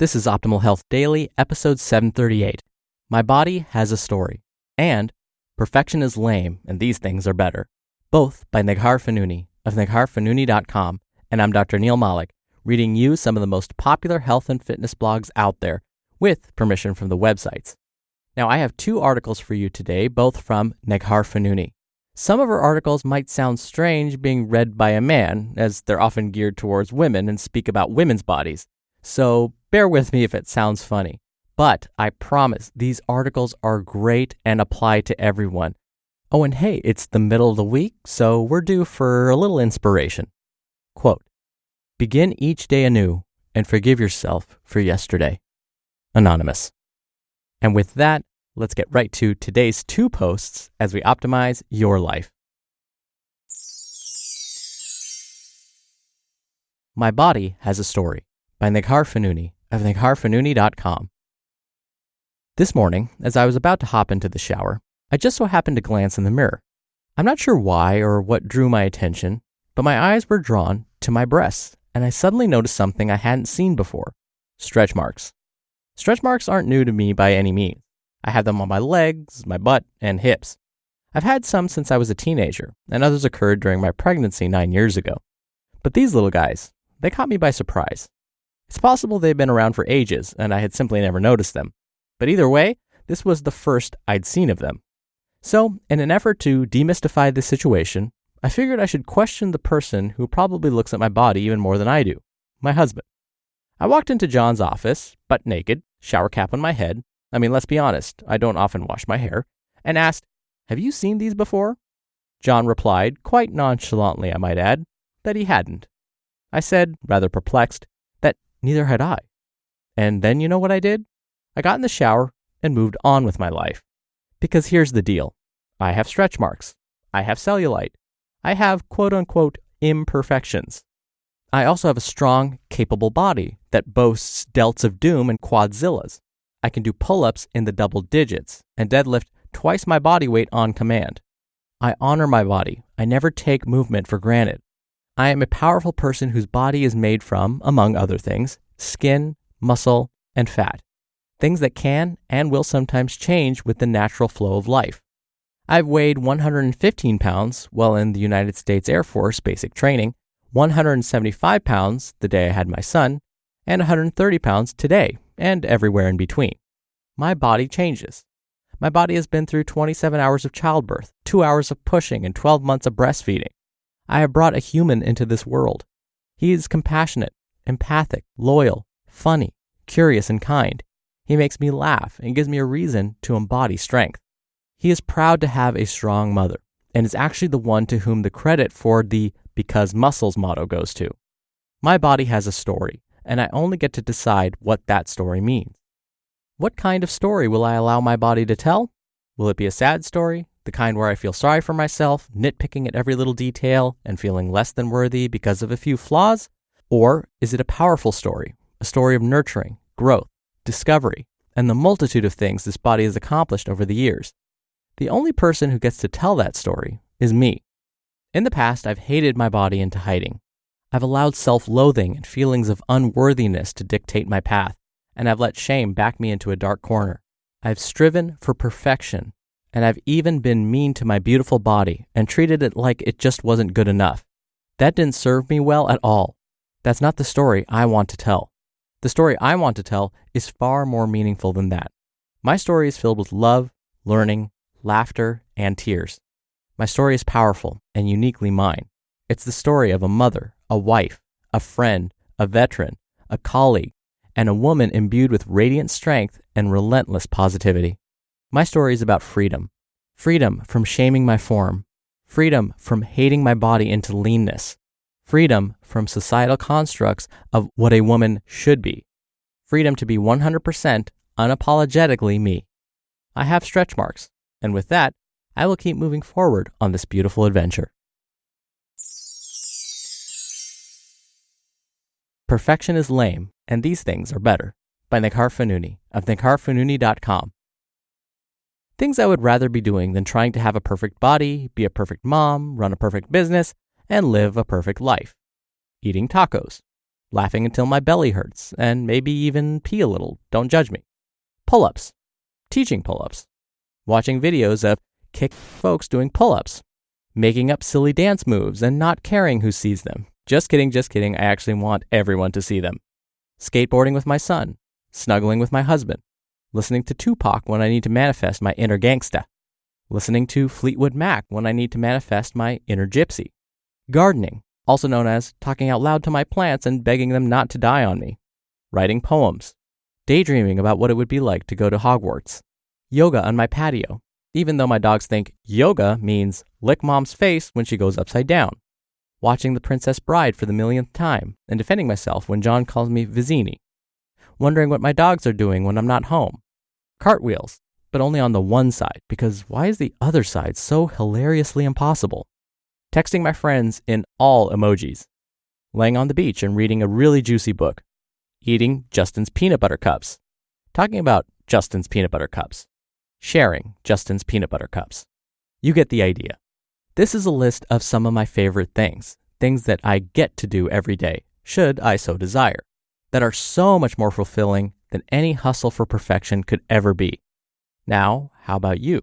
This is Optimal Health Daily, episode 738. My Body Has a Story, and Perfection is Lame and These Things Are Better, both by Neghar Fonooni of NegharFonooni.com, and I'm Dr. Neil Malik, reading you some of the most popular health and fitness blogs out there, with permission from the websites. Now, I have two articles for you today, both from Neghar Fonooni. Some of her articles might sound strange being read by a man, as they're often geared towards women and speak about women's bodies. So bear with me if it sounds funny. But I promise these articles are great and apply to everyone. Oh, and hey, it's the middle of the week, so we're due for a little inspiration. Quote, "Begin each day anew and forgive yourself for yesterday." Anonymous. And with that, let's get right to today's two posts as we optimize your life. My Body Has a Story by Neghar Fonooni of NegharFonooni.com. This morning, as I was about to hop into the shower, I just so happened to glance in the mirror. I'm not sure why or what drew my attention, but my eyes were drawn to my breasts, and I suddenly noticed something I hadn't seen before: stretch marks. Stretch marks aren't new to me by any means. I have them on my legs, my butt, and hips. I've had some since I was a teenager, and others occurred during my pregnancy 9 years ago. But these little guys, they caught me by surprise. It's possible they've been around for ages, and I had simply never noticed them. But either way, this was the first I'd seen of them. So, in an effort to demystify this situation, I figured I should question the person who probably looks at my body even more than I do, my husband. I walked into John's office, butt naked, shower cap on my head. I mean, let's be honest, I don't often wash my hair, and asked, "Have you seen these before?" John replied, quite nonchalantly I might add, that he hadn't. I said, rather perplexed, that neither had I. And then you know what I did? I got in the shower and moved on with my life. Because here's the deal. I have stretch marks. I have cellulite. I have quote-unquote imperfections. I also have a strong, capable body that boasts delts of doom and quadzillas. I can do pull-ups in the double digits and deadlift twice my body weight on command. I honor my body. I never take movement for granted. I am a powerful person whose body is made from, among other things, skin, muscle, and fat. Things that can and will sometimes change with the natural flow of life. I've weighed 115 pounds while in the United States Air Force basic training, 175 pounds the day I had my son, and 130 pounds today, and everywhere in between. My body changes. My body has been through 27 hours of childbirth, 2 hours of pushing, and 12 months of breastfeeding. I have brought a human into this world. He is compassionate, empathic, loyal, funny, curious, and kind. He makes me laugh and gives me a reason to embody strength. He is proud to have a strong mother, and is actually the one to whom the credit for the "because muscles" motto goes to. My body has a story, and I only get to decide what that story means. What kind of story will I allow my body to tell? Will it be a sad story, the kind where I feel sorry for myself, nitpicking at every little detail, and feeling less than worthy because of a few flaws? Or is it a powerful story, a story of nurturing, growth, discovery, and the multitude of things this body has accomplished over the years? The only person who gets to tell that story is me. In the past, I've hated my body into hiding. I've allowed self-loathing and feelings of unworthiness to dictate my path, and I've let shame back me into a dark corner. I've striven for perfection, and I've even been mean to my beautiful body and treated it like it just wasn't good enough. That didn't serve me well at all. That's not the story I want to tell. The story I want to tell is far more meaningful than that. My story is filled with love, learning, laughter, and tears. My story is powerful and uniquely mine. It's the story of a mother, a wife, a friend, a veteran, a colleague, and a woman imbued with radiant strength and relentless positivity. My story is about freedom. Freedom from shaming my form. Freedom from hating my body into leanness. Freedom from societal constructs of what a woman should be. Freedom to be 100% unapologetically me. I have stretch marks, and with that, I will keep moving forward on this beautiful adventure. Perfection is Lame, and These Things Are Better by Neghar Fonooni of NegharFonooni.com. Things I would rather be doing than trying to have a perfect body, be a perfect mom, run a perfect business, and live a perfect life. Eating tacos. laughing until my belly hurts, and maybe even pee a little, don't judge me. Pull-ups, teaching pull-ups, watching videos of kick folks doing pull-ups, making up silly dance moves and not caring who sees them. Just kidding, I actually want everyone to see them. Skateboarding with my son, snuggling with my husband, listening to Tupac when I need to manifest my inner gangsta, listening to Fleetwood Mac when I need to manifest my inner gypsy, gardening, also known as talking out loud to my plants and begging them not to die on me, writing poems, daydreaming about what it would be like to go to Hogwarts, yoga on my patio, even though my dogs think yoga means lick mom's face when she goes upside down, watching The Princess Bride for the millionth time and defending myself when John calls me Vizzini, wondering what my dogs are doing when I'm not home, cartwheels, but only on the one side, because why is the other side so hilariously impossible? Texting my friends in all emojis, laying on the beach and reading a really juicy book, eating Justin's peanut butter cups, talking about Justin's peanut butter cups, sharing Justin's peanut butter cups. You get the idea. This is a list of some of my favorite things that I get to do every day, should I so desire, that are so much more fulfilling than any hustle for perfection could ever be. Now, how about you?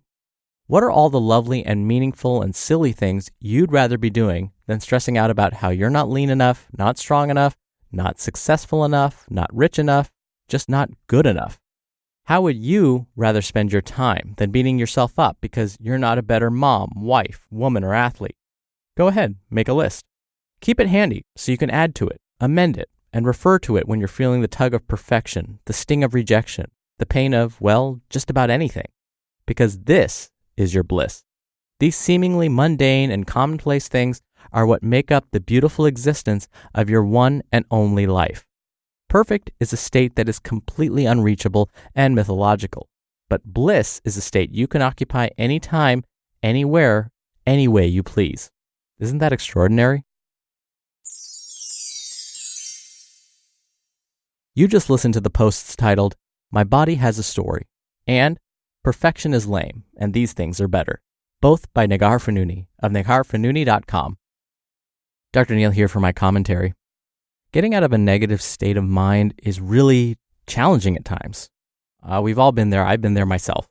What are all the lovely and meaningful and silly things you'd rather be doing than stressing out about how you're not lean enough, not strong enough, not successful enough, not rich enough, just not good enough? How would you rather spend your time than beating yourself up because you're not a better mom, wife, woman, or athlete? Go ahead, make a list. Keep it handy so you can add to it, amend it, and refer to it when you're feeling the tug of perfection, the sting of rejection, the pain of, well, just about anything. Because this is your bliss. These seemingly mundane and commonplace things are what make up the beautiful existence of your one and only life. Perfect is a state that is completely unreachable and mythological, but bliss is a state you can occupy anytime, anywhere, any way you please. Isn't that extraordinary? You just listened to the posts titled, "My Body Has a Story," and "Perfection is Lame, and These Things Are Better," both by Neghar Fonooni of negharfonooni.com. Dr. Neil here for my commentary. Getting out of a negative state of mind is really challenging at times. We've all been there. I've been there myself.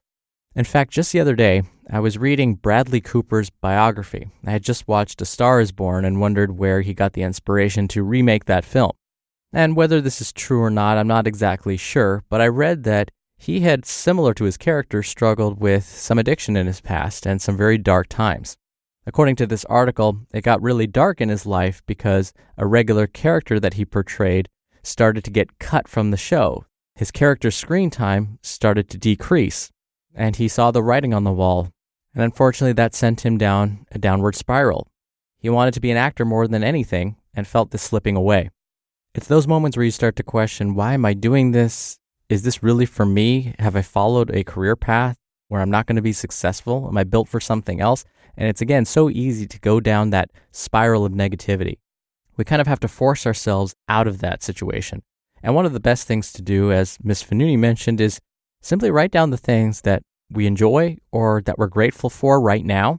In fact, just the other day, I was reading Bradley Cooper's biography. I had just watched A Star is Born and wondered where he got the inspiration to remake that film. And whether this is true or not, I'm not exactly sure, but I read that he had, similar to his character, struggled with some addiction in his past and some very dark times. According to this article, it got really dark in his life because a regular character that he portrayed started to get cut from the show. His character's screen time started to decrease, and he saw the writing on the wall, and unfortunately that sent him down a downward spiral. He wanted to be an actor more than anything and felt this slipping away. It's those moments where you start to question, why am I doing this? Is this really for me? Have I followed a career path where I'm not going to be successful? Am I built for something else? And it's, again, so easy to go down that spiral of negativity. We kind of have to force ourselves out of that situation. And one of the best things to do, as Ms. Fonooni mentioned, is simply write down the things that we enjoy or that we're grateful for right now.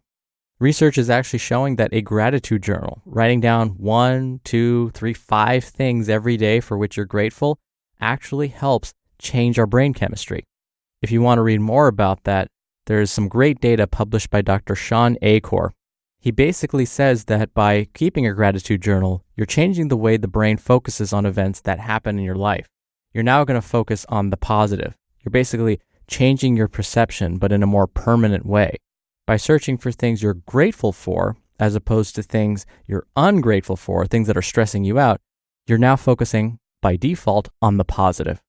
Research is actually showing that a gratitude journal, writing down 1, 2, 3, 5 things every day for which you're grateful, actually helps change our brain chemistry. If you want to read more about that, there's some great data published by Dr. Sean Acor. He basically says that by keeping a gratitude journal, you're changing the way the brain focuses on events that happen in your life. You're now going to focus on the positive. You're basically changing your perception, but in a more permanent way. By searching for things you're grateful for, as opposed to things you're ungrateful for, things that are stressing you out, you're now focusing, by default, on the positive.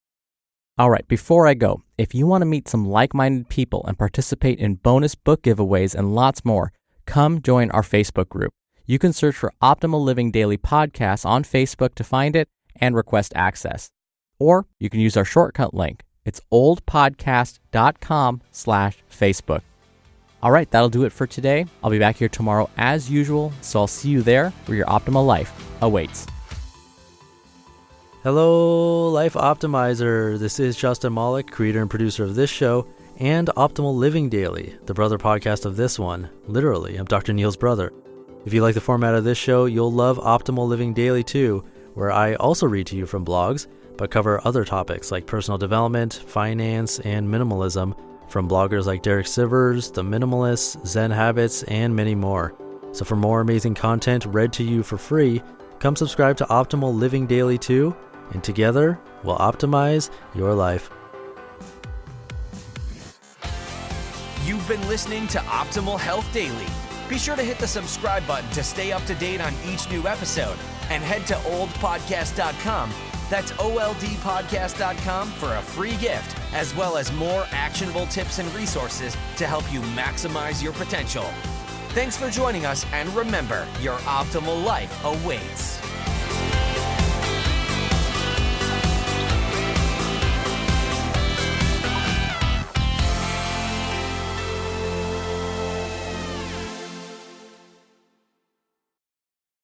All right, before I go, if you want to meet some like-minded people and participate in bonus book giveaways and lots more, come join our Facebook group. You can search for Optimal Living Daily Podcasts on Facebook to find it and request access. Or you can use our shortcut link. It's oldpodcast.com/Facebook. All right, that'll do it for today. I'll be back here tomorrow as usual, so I'll see you there where your optimal life awaits. Hello, Life Optimizer. This is Justin Malik, creator and producer of this show and Optimal Living Daily, the brother podcast of this one. Literally, I'm Dr. Neil's brother. If you like the format of this show, you'll love Optimal Living Daily too, where I also read to you from blogs, but cover other topics like personal development, finance, and minimalism from bloggers like Derek Sivers, The Minimalists, Zen Habits, and many more. So for more amazing content read to you for free, come subscribe to Optimal Living Daily too, and together we'll optimize your life. You've been listening to Optimal Health Daily. Be sure to hit the subscribe button to stay up to date on each new episode, and head to oldpodcast.com. That's oldpodcast.com for a free gift, as well as more actionable tips and resources to help you maximize your potential. Thanks for joining us, and remember, your optimal life awaits.